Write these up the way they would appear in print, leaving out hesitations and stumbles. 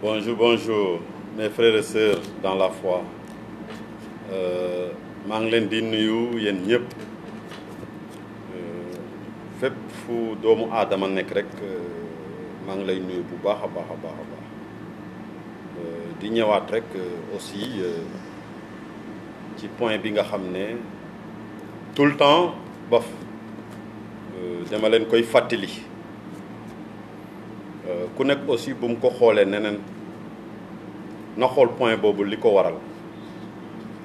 Bonjour, bonjour, mes frères et sœurs dans la foi. maa ngi leen di nuyu yéen ñëpp fépp fu doomu aadama nekk rek maa ngi lay nuyu bu baax a baax a baax a baax di ñëwaat rek aussi ci point bi nga xam ne tout le temps bof dama leen koy fàttali ku nekk aussi bu mu ko xoolee neneen na xool point boobu li ko waral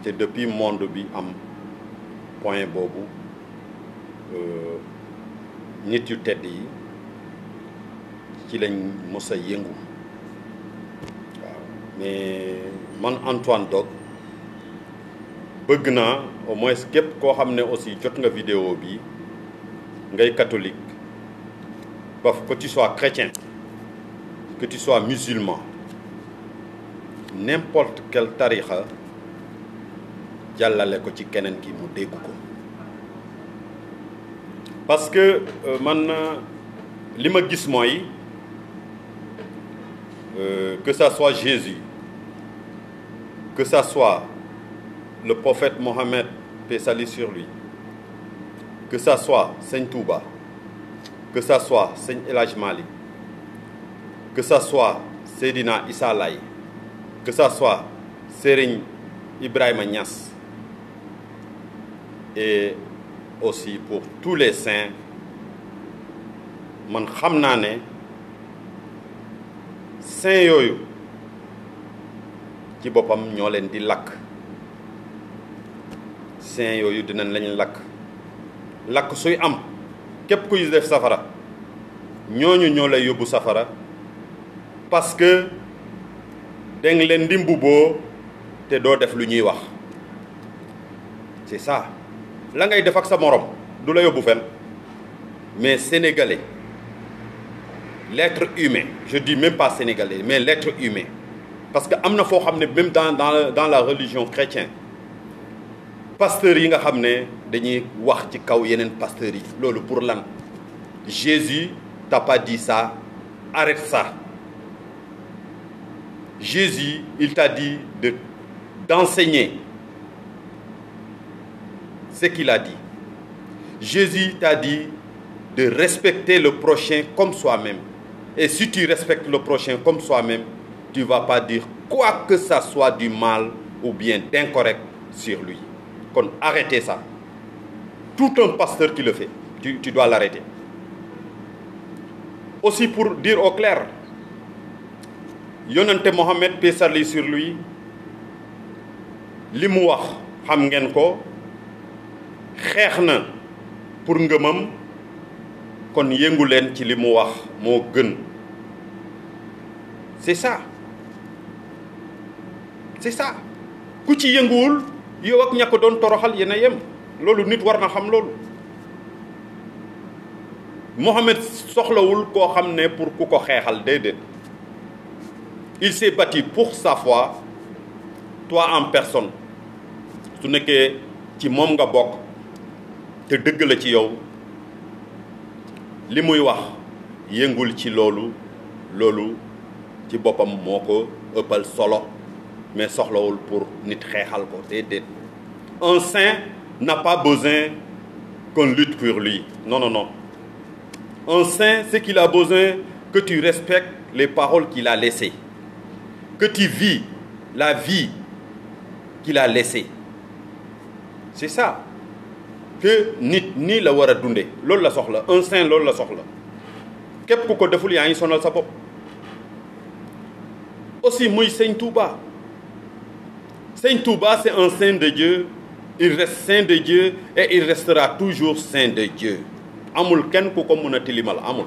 te depuis monde bi am point boobu nit yu tedd yi ci lañ mës a yëngu waaw mais man Antoine Dogue bëgg naa au moins képp koo xam ne aussi jot nga vidéo bi ngay catholique que tu sois chrétien que tu sois musulman n'importe quel tarixa jàllale ko ci keneen ki mu dégg ko parce que man li ma gis mooy que ça soit Jésus que ça soit le prophète Mohammed paix salut sur lui que ça soit Sëñ Touba que ça soit Sëñ El Hadj Malick que ça soit Seydina Issa Laye que ça soit Serigne Ibrahima Niass et aussi pour tous les saints man xam naa ne saints yooyu ci boppam ñoo leen di lakk saints yooyu dinañ lañ lakk suy am képp kuy def safara ñooñu ñoo lay yóbbu safara parce que danga leen di mbubboo te doo def lu ñuy wax c'est ça la ngay def ak sa morom du la yóbbu fen mais sénégalais l'être humain je dis même pas sénégalais mais l'être humain parce que am na foo xam ne même dans la religion chrétienne pasteurs yi nga xam ne dañuy wax ci kaw yeneen pasteurs yi loolu pour lan Jésus t'a pas dit ça arrête ça Jésus il t'a dit d'enseigner ce qu'il a dit. Jésus t'a dit de respecter le prochain comme soi-même. Et si tu respectes le prochain comme soi-même, tu ne vas pas dire quoi que ça soit du mal ou bien d'incorrect sur lui. Donc arrêtez ça. Tout un pasteur qui le fait, tu dois l'arrêter. Aussi pour dire au clair, Yonente Mohammed paix salut sur lui, li mu wax xam ngeen ko xeex na pour ngëmam kon yëngu leen ci li mu wax moo gën c'est ça ku ci yënguwul yow ak ña ko doon toroxal yéen a yem loolu nit war na xam loolu Mohamed soxlawul koo xam ne pour ku ko xeexal déedéet il s'est battu pour sa foi toi en personne su nekkee ci moom nga bokk te dëgg la ci yow li muy wax yëngul ci loolu ci boppam moo ko ëppal solo mais soxlawul pour nit xeexal ko déedéet un saint n'a pas besoin qu'on lutte pour lui non un saint c'est qu'il a besoin que tu respectes les paroles qu'il a laissées que tu vis la vie qu'il a laissée c'est ça que nit nii la war a dunde loolu la soxla un saint loolu la soxla képp ku ko deful yaa ngi sonal sa bopp aussi muy Sëñ Touba c'est un saint de Dieu il reste saint de Dieu et il restera toujours saint de Dieu amul kenn ku ko mën a tilimal amul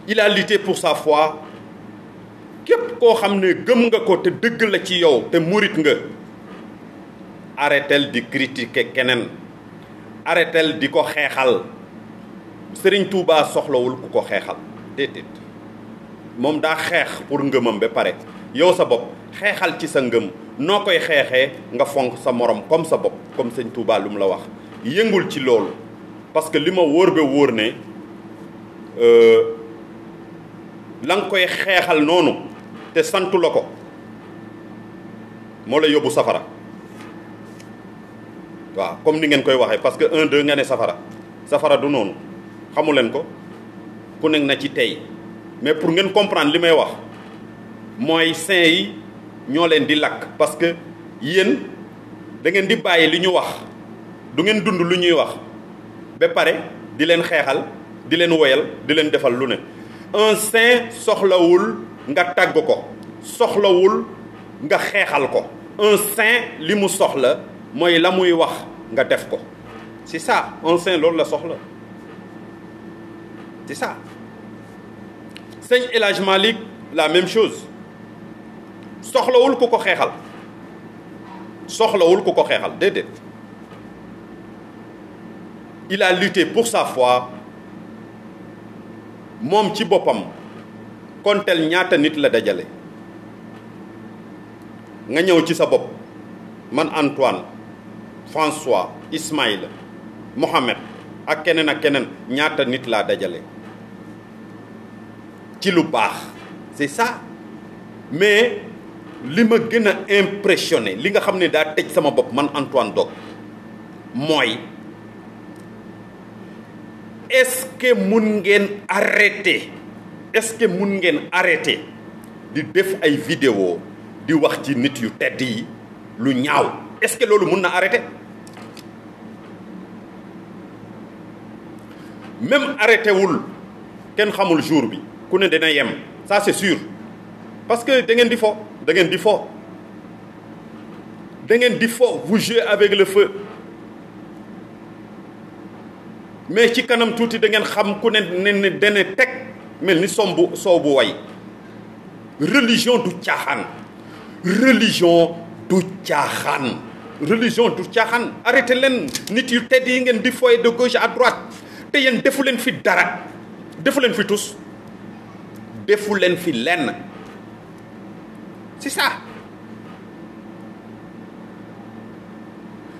il a lutté pour sa foi képp koo xam ne gëm nga ko te dëgg la ci yow te murit nga arrêtel di critiquer keneen arrêtel di ko xeexal Serigne Touba soxlawul ku ko xeexal déedéet moom daa xeex pour ngëmam ba pare yow sa bopp xeexal ci sa ngëm noo koy xeexee nga fonk sa morom comme sa bopp comme Serigne Touba lu mu la wax yëngul ci loolu parce que li ma wóor ba wóor ne la nga koy xeexal noonu te santu la ko moo lay yóbbu safara waaw comme ni ngeen koy waxee parce que 1 2 nga ne safara du noonu xamu leen ko ku nekk na ci tey mais pour ngeen comprendre li may wax mooy saint yi ñoo leen di lakk parce que yéen da ngeen di bàyyi li ñu wax du ngeen dund lu ñuy wax ba pare di leen xeexal di leen woyal di leen defal lu ne un saint soxlawul nga tàgg ko soxlawul nga xeexal ko un saint li mu soxla mooy la muy wax nga def ko c'est ça un saint loolu la soxla c'est ça sëñ El Hadj Malick la même chose soxlawul ku ko xeexal soxlawul ku ko xeexal déedéet il a lutté pour sa foi moom ci boppam kontel ñaata nit la dajale nga ñëw ci sa bopp man Antoine François Ismaïla Mohamed ak keneen ñaata nit laa dajale ci lu baax c'est ça mais li ma gën a impressionné li nga xam ne daa tëj sama bopp man Antoine Dock mooy est-ce que mun ngeen arrêter di def ay vidéo di wax ci nit yu tedd yi lu ñaaw est-ce que loolu mun na arrêter même arrêté wul kenn xamul jour bi ku ne dina yem ça c'est sûr parce que da ngeen di fo vous jouez avec le feu mais ci kanam tuuti da ngeen xam ku ne dana teg mel ni soow bu way religion du caaxaan arrêté leen nit yu tedd yi ngeen di foye de gauche à droite te yéen defu leen fi dara defu leen fi tus defu leen fi lenn c'est ça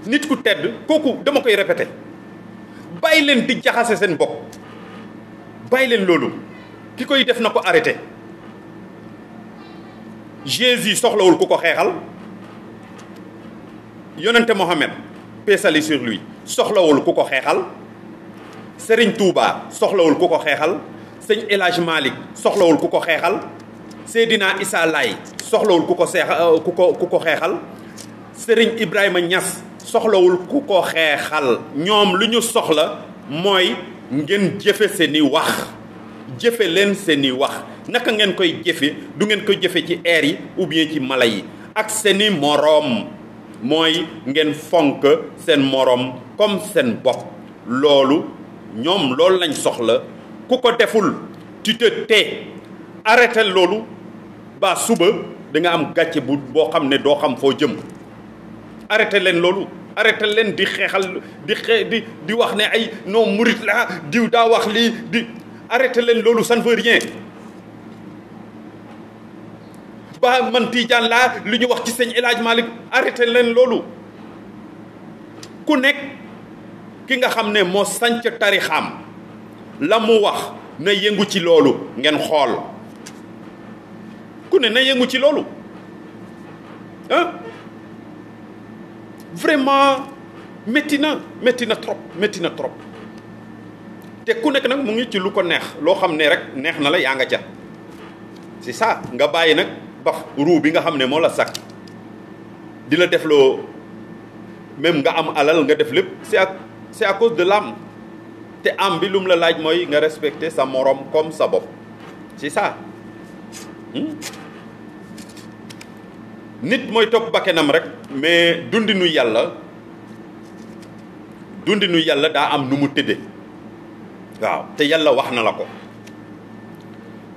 nit ku tedd kooku dama koy répété bàyyi leen di jaxase seen bopp bàyyi leen loolu ki koy def na ko arrêté Jésus soxlawul ku ko xeexal yonente Mohamed paix salut sur lui soxlawul ku ko xeexal Serigne Touba soxlawul ku ko xeexal sëñ El Hadj Malick soxlawul ku ko xeexal Seydina Issa Laye soxlawul ku ko xeexal Serigne Ibrahima Niass soxlawul ku ko xeexal ñoom lu ñu soxla mooy ngeen jëfe seeni wax jëfe leen seeni wax naka ngeen koy jëfe du ngeen koy jëfe ci air yi ou bien ci mala yi ak seeni moroom mooy ngeen fonk seen moroom comme seen bopp loolu ñoom loolu lañ soxla ku ko deful tu te tais arrêté loolu ba suba da nga am gàcce boo xam ne doo xam foo jëm arrêté leen loolu arrêté leen di xeexal di wax ne ay non murit la diw daa wax lii di arrêté leen loolu ça ne veut rien ba man Tijaan laa li ñu wax ci sëñ El Hadj Malick arrêté leen loolu ku nekk ki nga xam ne moo sanc tarixam la mu wax na yëngu ci loolu ngeen xool ku ne na yëngu ci loolu ah vraiment métti na trop te ku nekk nag mu ngi ci lu ko neex loo xam ne rek neex na la yaa nga ca c'est ça nga bàyyi nag baf ruu bi nga xam ne moo la sàkk di la def loo même nga am alal nga def lépp c'est à cause de l'âme te am bi lu mu la laaj mooy nga respecter sa morom comme sa bopp c'est ça nit mooy topp bakkenam rek mais dundinu yàlla daa am nu mu tëdde waaw te yàlla wax na la ko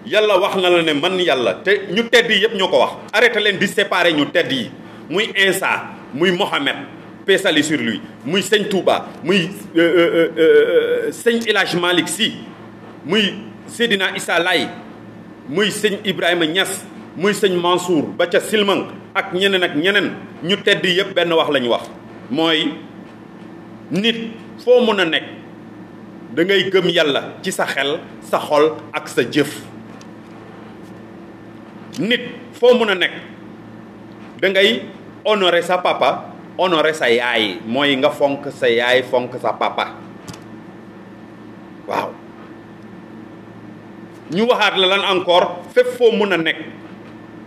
yàlla wax na la ne man yàlla te ñu tedd yi yëpp ñoo ko wax arrêté leen di séparer ñu tedd yi muy Insa muy Mohamed paix salut sur lui muy sëñ Touba muy sëñ El Hadj Malick Sy muy Seydina Issa Laye muy sëñ Ibrahima Niass muy sëñ Mansour ba ca Silmang ak ñeneen ñu tedd yëpp benn wax la ñu wax mooy nit foo mën a nekk da ngay gëm yàlla ci sa xel sa xol ak sa jëf nit foo mun a nekk da ngay honorer sa papa honorer sa yaay mooy nga fonk sa yaay fonk sa papa waaw ñu waxaat la lan encore fépp foo mun a nekk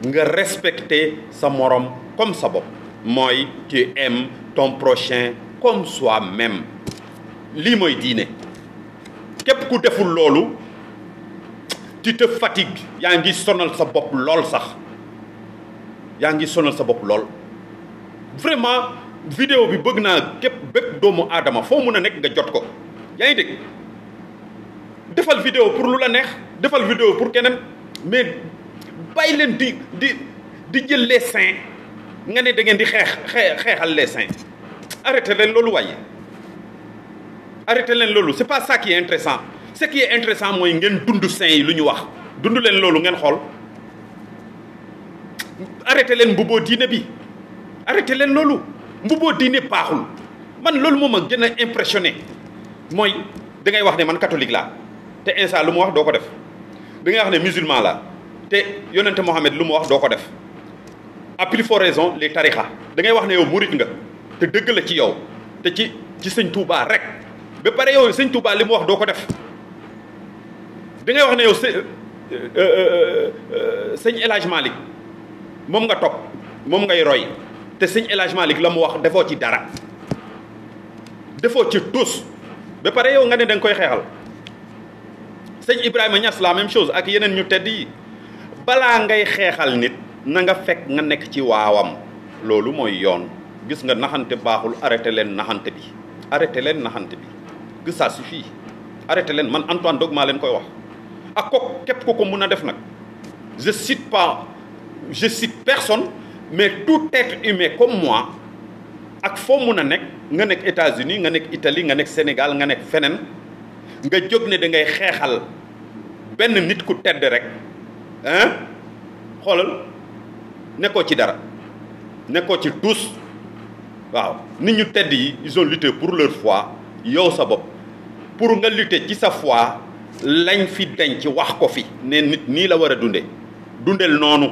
nga respecter sa morom comme sa bopp mooy tu aimes ton prochain comme soi-même lii mooy diine képp ku deful loolu tu te fatigues yaa ngi sonal sa bopp lool sax yaa ngi sonal sa bopp lool vraiment vidéo bi bëgg naa bépp doomu aadama foo mun a nekk nga jot ko yaa ngi dégg defal vidéo pour lu la neex defal vidéo pour keneen mais bàyyi leen di jël les saints nga ne da ngeen di xeexal les saints arrêtez leen loolu waaye arrêtez leen loolu c'est pas ça qui est intéressant ce qui est intéressant mooy ngeen dund saints yi lu ñu wax dund leen loolu ngeen xool arrêtez leen mbubboo diine bi arrêtez leen loolu mbubboo diine baaxul man loolu moo ma gën a impressionné mooy da ngay wax ne man catholique laa te Insa lu mu wax doo ko def da ngay wax ne musulman la te yonente Mohamed lu mu wax doo ko def à plus forte raison les tarixa da ngay wax ne yow murit nga te dëgg la ci yow te ci sëñ Touba rek ba pare yow sëñ Touba li mu wax doo ko def da ngay wax ne yow sëñ El Hadj Malick moom nga topp moom ngay roy te sëñ El Hadj Malick la mu wax defoo ci dara defoo ci tus ba pare yow nga ne da nga koy xeexal sëñ Ibrahima Niass la même chose ak yeneen ñu tedd yi balaa ngay xeexal nit na nga fekk nga nekk ci waawam loolu mooy yoon gis nga naxante baaxul arrêté leen naxante bi arrêté leen naxante bi que ça suffit arrêté leen man Antoine Dog maa leen koy wax ak ko képp ko ko mun a def nag je cite personne mais tout être humain comme moi ak foo mun a nekk nga nekk États-Unis nga nekk Italie nga nekk Sénégal nga nekk feneen nga jóg ne da ngay xeexal benn nit ku tedd rek xoolal nekkoo ci dara nekkoo ci tous waaw nit ñu tedd yi ils ont lutté pour leur foi yow sa bopp pour nga lutter ci sa foi lañ fi denc wax ko fi ne nit nii la war a dundel noonu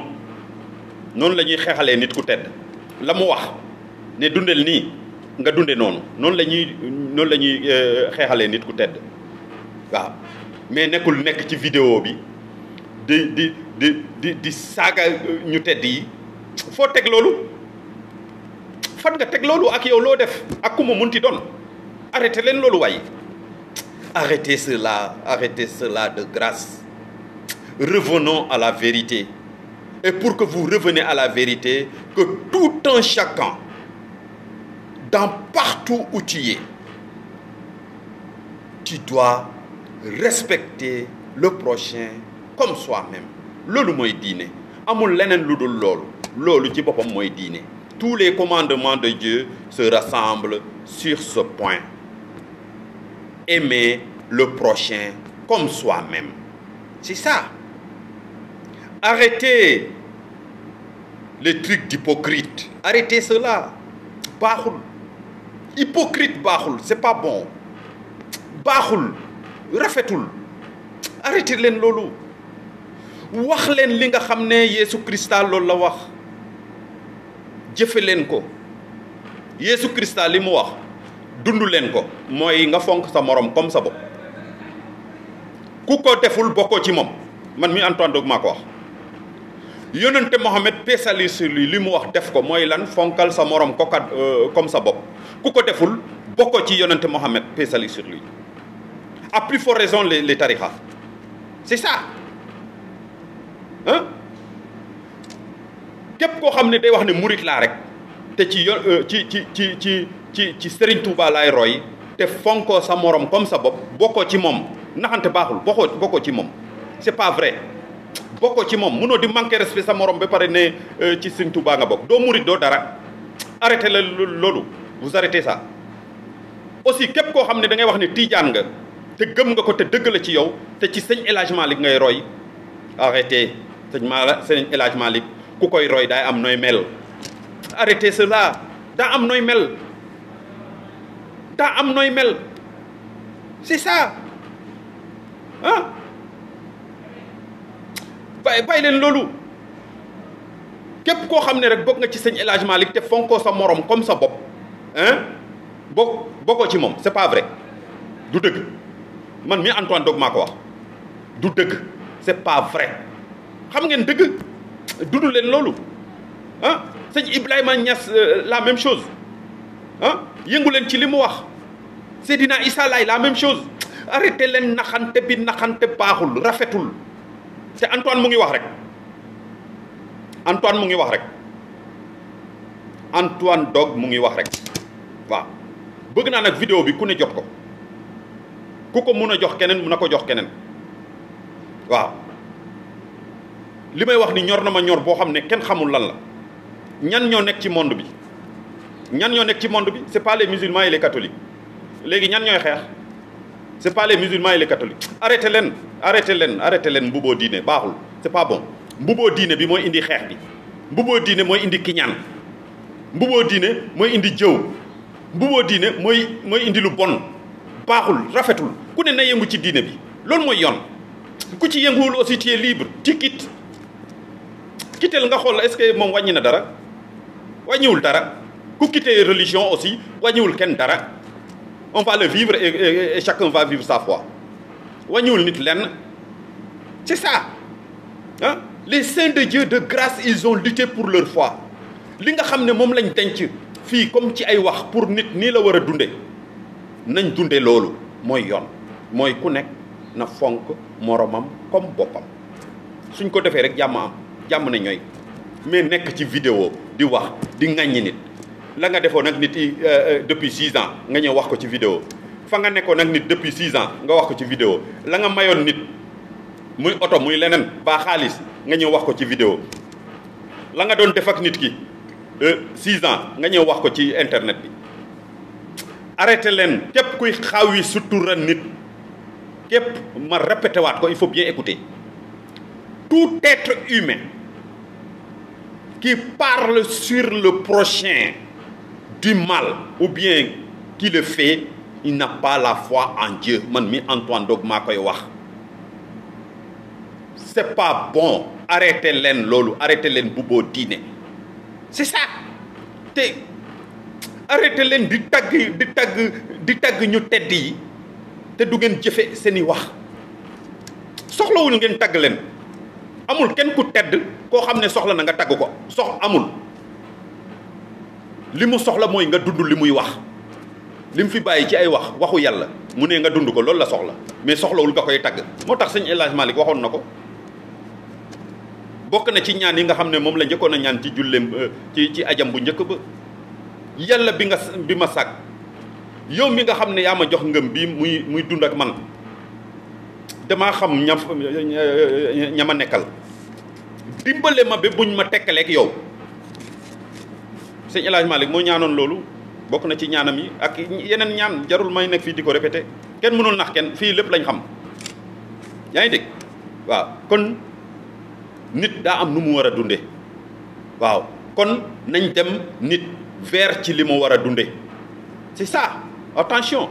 la ñuy xeexalee nit ku tedd la mu wax ne dundel nii nga dunde noonu la ñuy xeexalee nit ku tedd waaw mais nekk ci vidéo bi di saaga ñu tedd yi foo teg loolu fan nga teg loolu ak yow loo def ak ku ma munti doon arrêtez leen loolu waaye arrêtez cela de grâce revenons à la vérité et pour que vous reveniez à la vérité que tout un chacun dans partout où tu es tu dois respecter le prochain comme soi-même loolu mooy diine amul leneen lu dul loolu ci boppam mooy diine tous les commandements de Dieu se rassemblent sur ce point aimer le prochain comme soi-même c'est ça arrêtez les trucs d'hypocrite arrêtez cela baaxul hypocrite baaxul c'est pas bon baaxul rafetul arrêtez leen loolu wax leen li nga xam ne Yeesu Krista loolu la wax jëfe leen ko Yeesu Krista li mu wax dund leen ko mooy nga fonk sa morom comme sa bopp ku ko deful bokkoo ci moom man mi Antoine Dog maa ko wax yonente Mohamed paix salut sur lui li mu wax def ko mooy lan fonkal sa morom kokat comme sa bopp ku ko deful bokkoo ci yonente Mohamed paix salut sur lui à plus forte raison les tarixa c'est ça képp koo xam ne day wax ne murit laa rek te ci Serigne Touba laay roy te fonkoo sa morom comme sa bopp bokkoo ci moom naxante baaxul bokkoo ci moom c'est pas vrai bokkoo ci moom mënoo di manquer respect sa morom ba pare ne ci Serigne Touba nga bokk doo murit doo dara arrêtez la loolu vous arrêtez ça aussi képp koo xam ne da ngay wax ne tiijaan nga te gëm nga ko te dëgg la ci yow te ci sëñ El Hadj Malick ngay roy arrêtez sëñ El Hadj Malick ku koy roy daay am nooy mel arrêtez cela daa am nooy mel c'est ça bàyyi leen loolu képp koo xam ne rek bokk nga ci sëñ El Hadj Malick te fonkoo sa morom comme sa bopp bokkoo ci moom c'est pas vrai du dëgg man mi Antoine Dogue maa ko wax du dëgg c'est pas vrai xam ngeen dëgg dudu leen loolu sëñ Ibrahima Niass la même chose yëngu leen ci li mu wax Seydina Issa Laye la même chose arrêté leen naxante bi naxante baaxul rafetul te Antoine mu ngi wax rek Antoine mu ngi wax rek Antoine Dogue mu ngi wax rek waaw bëgg naa nag vidéo bi ku ne jot ko ku ko mun a jox keneen mun na ko jox keneen waaw li may wax ni ñor na ma ñor boo xam ne kenn xamul lan la ñan ñoo nekk ci monde bi ñan ñoo nekk ci monde bi c'est pas les musulmans et les catholiques léegi ñan ñooy xeex c'est pas les musulmans et les catholiques arrêté leen mbuboo diine baaxul c'est pas bon mbuboo diine bi mooy indi xeex bi mbuboo diine mooy indi kiñaan mbuboo diine mooy indi jëw mbuboo diine mooy indi lu bon baaxul rafetul ku ne na yëngu ci diine bi loolu mooy yoon ku ci yënguwul aussi tu es libre tu quittes quitteel nga xool est-ce que moom wàññi na dara wàññiwul dara ku quitter religion aussi wàññiwul kenn dara on va le vivre et chacun va vivre sa foi wàññiwul nit lenn c'est ça les saints de Dieu de grâce ils ont lutté pour leur foi li nga xam ne moom lañ denc fii comme ci ay wax pour nit nii la war a dunde nañ dunde loolu mooy yoon mooy ku nekk na fonk moromam comme boppam suñ ko defee rek jàmm am jàmm na ñooy mais nekk ci vidéo di wax di ŋàññi nit la nga defoon nag nit yi depuis 6 ans nga ñëw wax ko ci vidéo fa nga nekkoon nag nit depuis 6 ans nga wax ko ci vidéo la nga mayoon nit muy oto muy leneen baa xaalis nga ñëw wax ko ci vidéo la nga doon def ak nit ki 6 ans nga ñëw wax ko ci internet bi arrêté leen képp kuy xaawi sutura nit képp ma répété waat ko il faut bien écouter tout être humain qui parle sur le prochain du mal ou bien qui le fait il n'a pas la foi en Dieu man mi Antoine Dogue maa koy wax c'est pas bon arrêté leen loolu arrêté leen bubboo diine c'est ça te arrêté leen di tagg ñu tedd yi te du ngeen jëfe seeni wax soxlawul ngeen tagg leen amul kenn ku tedd koo xam ne soxla na nga tagg ko amul li mu soxla mooy nga dund li muy wax li mu fi bàyyi ci ay waxu yàlla mu ne nga dund ko loolu la soxla mais soxlawul nga koy tagg moo tax sëñ El Hadj Malick waxoon na ko bokk na ci ñaan yi nga xam ne moom la njëkkoon a ñaan ci julleem ci ajam bu njëkk ba yàlla bi ma sàkk yow mi nga xam ne yaa ma jox ngëm bi muy dund ak man damaa xam ña ma nekkal dimbale ma ba buñ ma tekkaleeg yow sëñ El Hadj Malick moo ñaanoon loolu bokk na ci ñaanam yi ak yeneen ñaan jarul may nekk fii di ko répété kenn mënul nax kenn fii lépp lañ xam yaa ngi dégg waaw kon nit daa am nu mu war a dunde waaw kon nañ dem nit vers ci li mu war a dunde c'est ça attention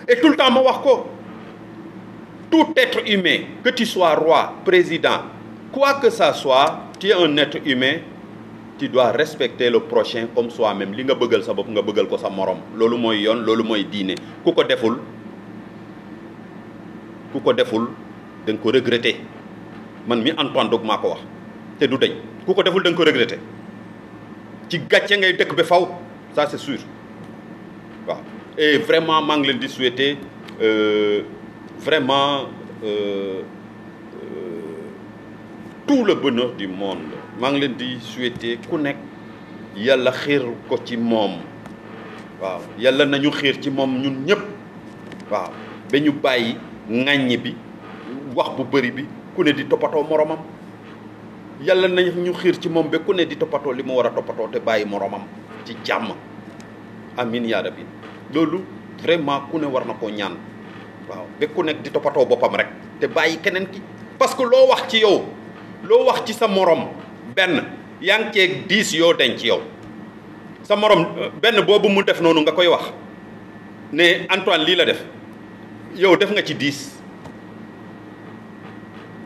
et tout le temps ma wax ko tout être humain que tu sois roi président quoi que ça soit tu es un être humain tu dois respecter le prochain comme soi-même li nga bëggal sa bopp nga bëggal ko sa morom loolu mooy yoon loolu mooy diine ku ko deful da nga ko regretter man mi Antoine Dogue maa ko wax te du deñ ku ko deful da nga ko regretter ci gàcce ngay dëkk ba faw ça c'est sûr waaw et vraiment maa ngi leen di souhaiter vraiment tout le bonheur du monde maa ngi leen di souhaiter ku nekk yàlla xiir ko ci moom waaw yàlla nañu xiir ci moom ñun ñëpp waaw ba ñu bàyyi ŋàññi bi wax bu bëri bi ku ne di toppatoo moromam yàlla nañu xiir ci moom ba ku ne di toppatoo li mu war a toppatoo te bàyyi moromam ci jàmm amin yaa rabbi loolu vraiment ku ne war na koo ñaan waaw ba ku nekk di toppatoo boppam rek te bàyyi keneen ki parce que loo wax ci yow loo wax ci sa morom benn yaa ngi ceeg 10 yoo denc yow sa morom benn boobu mu def noonu nga koy wax ne Antoine lii la def yow def nga ci 10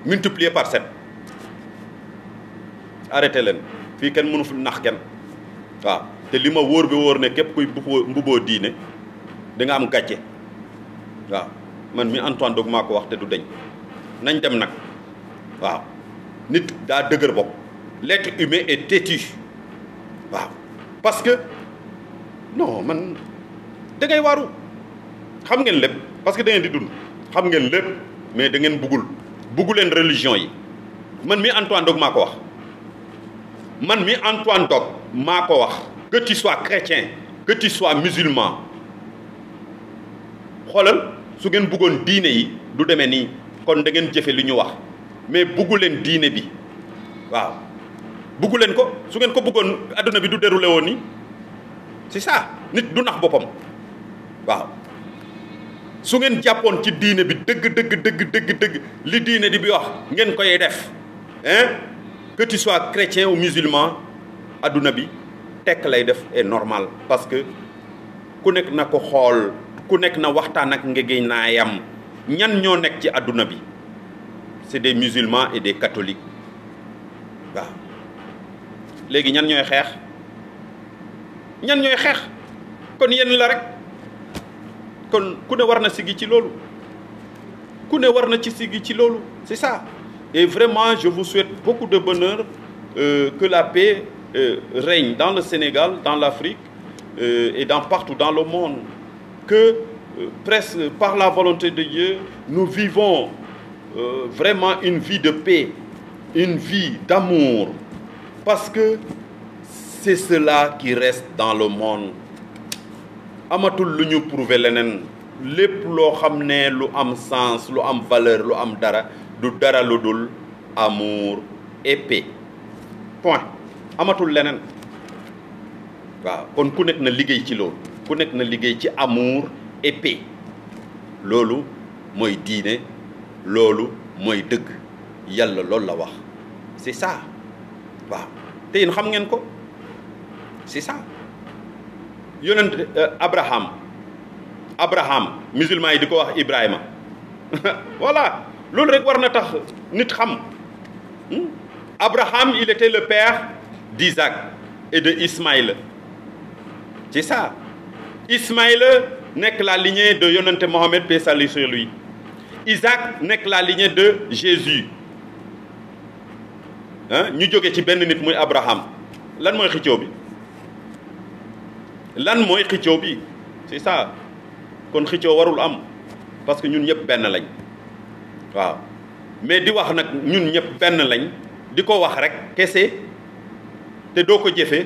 multiplié par 7 arrêté leen fii kenn mënu fi nax kenn waaw te li ma wóor bi wóor ne képp kuy mbuboo diine da nga am gàcce waaw man mi Antoine Dogue maa ko wax te du deñ nañ dem nag waaw nit daa dëgër bopp l'être humain est têtu waaw parce que non man da ngay waaru xam ngeen lépp parce que da ngeen di dund xam ngeen lépp mais da ngeen buggu leen religion yi man mi Antoine Dogue maa ko wax man mi Antoine Dogue maa ko wax que tu sois chrétien que tu sois musulman xoolal su ngeen buggoon diine yi du demee nii kon da ngeen jëfe li ñu wax mais buggu leen diine bi waaw buggu leen ko su ngeen ko buggoon adduna bi du déroulé woon nii c'est ça nit du nax boppam waaw su ngeen jàppoon ci diine bi dëgg li diine di bi wax ngeen koy def hein que tu sois chrétien ou musulman adduna bi tekk lay def est normal parce que ku nekk na ko xool ku nekk na waxtaan ak ngegéy naayam ñan ñoo nekk ci adduna bi c'est des musulmans et des catholiques waaw léegi ñan ñooy xeex kon yéen la rek kon ku ne war na sigi ci loolu c'est ça et vraiment je vous souhaite beaucoup de bonheur que la paix règne dans le Sénégal, dans l'Afrique et partout dans le monde, que presque par la volonté de Dieu nous vivons vraiment une vie de paix, une vie d'amour, parce que c'est cela qui reste dans le monde. Amatul lu ñu prouver leneen lépp loo xam ne lu am sens lu am valeur lu am dara du dara lu dul amour et paix point amatul leneen waaw kon ku nekk na liggéey ci loolu ku nekk na liggéey ci amour et paix loolu mooy diine loolu mooy dëgg yàlla loolu la wax c'est ça waaw te yéen xam ngeen ko c'est ça yonent Abraham musulman yi di ko wax Ibrahima voilà loolu rek war na tax nit xam Abraham il était le père d'Isaac et de Ismaïl c'est ça Ismaïl nekk la lignée de yonente Mohammed paix salut sur lui Isaac nekk la lignée de Jésus ñu jóge ci benn nit muy Abraham lan mooy xëccoo bi c'est ça kon xëccoo warul am parce que ñun ñëpp benn lañ waaw mais di wax nag ñun ñëpp benn lañ di ko wax rek kese te doo ko jëfe